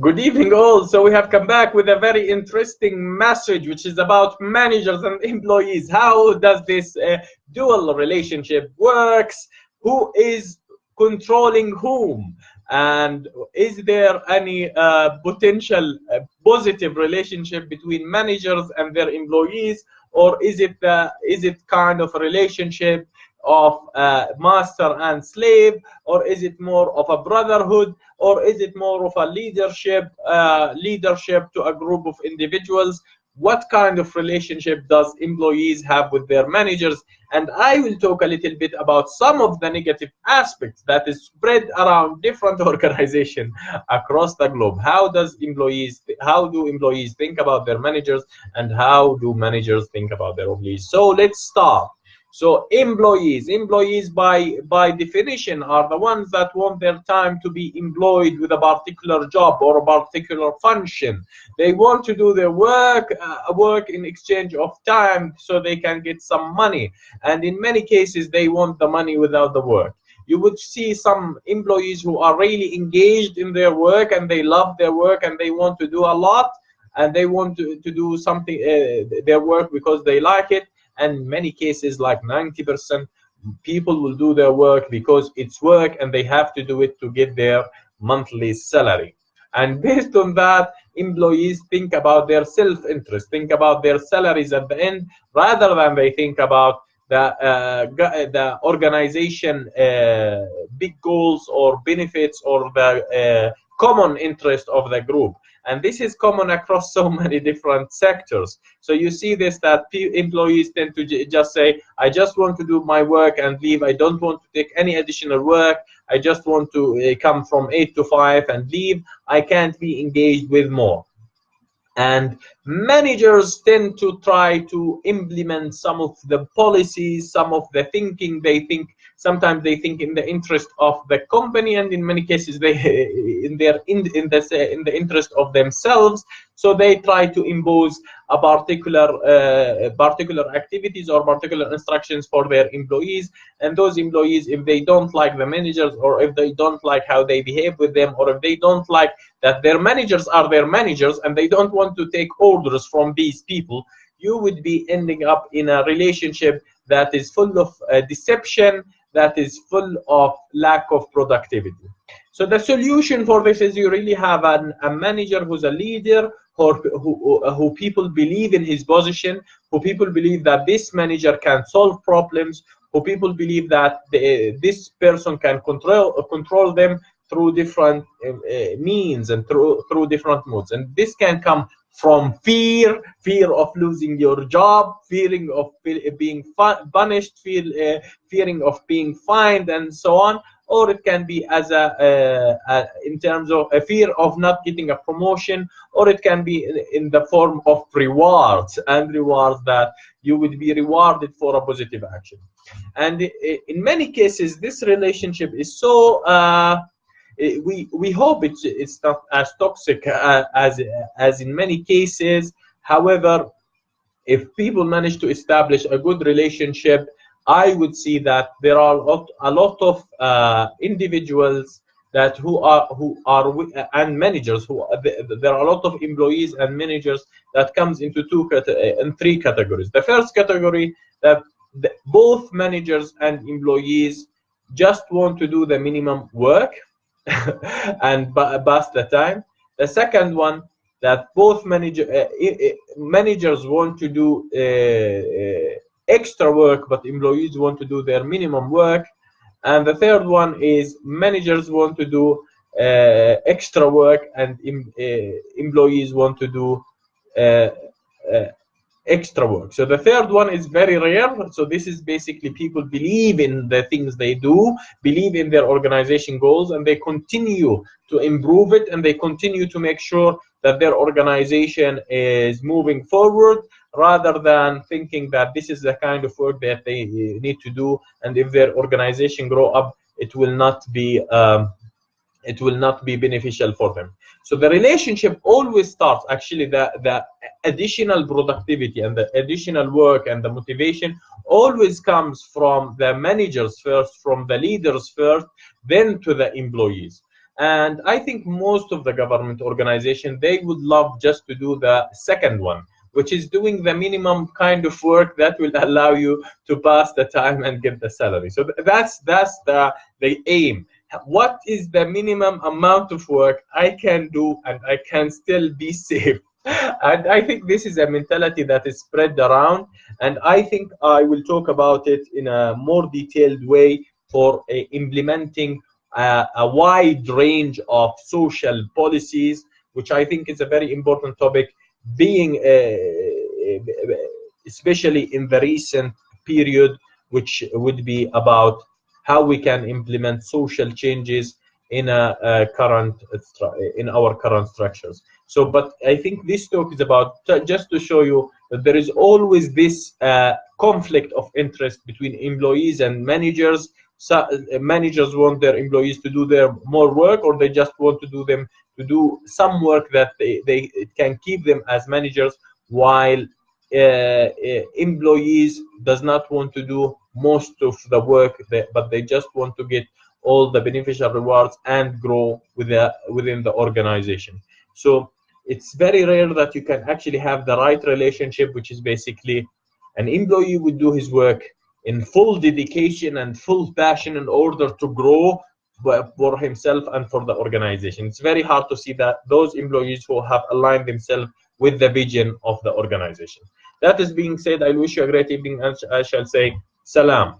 Good evening all. So we have come back with a very interesting message, which is about managers and employees. How does this dual relationship works? Who is controlling whom? And is there any potential positive relationship between managers and their employees, or is it kind of a relationship of master and slave, or is it more of a brotherhood, or is it more of a leadership to a group of individuals? What kind of relationship does employees have with their managers? And I will talk a little bit about some of the negative aspects that is spread around different organizations across the globe. How do employees think about their managers, and how do managers think about their employees? So let's start. So employees by definition are the ones that want their time to be employed with a particular job or a particular function. They want to do their work in exchange of time so they can get some money. And in many cases, they want the money without the work. You would see some employees who are really engaged in their work and they love their work and they want to do a lot, and they want to do something, their work, because they like it. And in many cases, like 90%, people will do their work because it's work and they have to do it to get their monthly salary. And based on that, employees think about their self-interest, think about their salaries at the end, rather than they think about the organization big goals or benefits or the common interest of the group. And this is common across so many different sectors. So you see this, that employees tend to just say, I just want to do my work and leave. I don't want to take any additional work. I just want to come from 8 to 5 and leave. I can't be engaged with more. And managers tend to try to implement some of the policies, some of the thinking. Sometimes they think in the interest of the company, and in many cases they in the interest of themselves. So they try to impose a particular activities or particular instructions for their employees. And those employees, if they don't like the managers, or if they don't like how they behave with them, or if they don't like that their managers are their managers and they don't want to take orders from these people, you would be ending up in a relationship that is full of deception, that is full of lack of productivity. So the solution for this is you really have a manager who's a leader, who people believe in his position, who people believe that this manager can solve problems, who people believe that this person can control them through different means and through different modes. And this can come from fear of losing your job, fearing of being punished, fearing of being fined, and so on. Or it can be as in terms of a fear of not getting a promotion, or it can be in the form of rewards that you would be rewarded for a positive action. And in many cases, this relationship is so we hope it's not as toxic as in many cases. However, if people manage to establish a good relationship, I would see that there are a lot of individuals that who are and managers there are a lot of employees and managers that comes into three categories. The first category, that both managers and employees just want to do the minimum work and pass the time. The second one, that both managers want to do extra work, but employees want to do their minimum work. And the third one is managers want to do extra work, and employees want to do extra work. So the third one is very rare. So this is basically people believe in the things they do, believe in their organization goals, and they continue to improve it, and they continue to make sure that their organization is moving forward, rather than thinking that this is the kind of work that they need to do, and if their organization grow up, it will not be beneficial for them. So the relationship always starts, actually the additional productivity and the additional work and the motivation always comes from the managers first, from the leaders first, then to the employees. And I think most of the government organization, they would love just to do the second one, which is doing the minimum kind of work that will allow you to pass the time and get the salary. So that's the aim. What is the minimum amount of work I can do and I can still be safe? And I think this is a mentality that is spread around, and I think I will talk about it in a more detailed way for implementing a wide range of social policies, which I think is a very important topic, being especially in the recent period, which would be about how we can implement social changes in in our current structures. So, but I think this talk is about just to show you that there is always this conflict of interest between employees and managers. So, managers want their employees to do their more work, or they just want to do some work that they it can keep them as managers, while employees does not want to do most of the work, but they just want to get all the beneficial rewards and grow within the organization. So it's very rare that you can actually have the right relationship, which is basically an employee would do his work in full dedication and full passion in order to grow for himself and for the organization. It's very hard to see that those employees who have aligned themselves with the vision of the organization. That is being said, I wish you a great evening, and I shall say salam.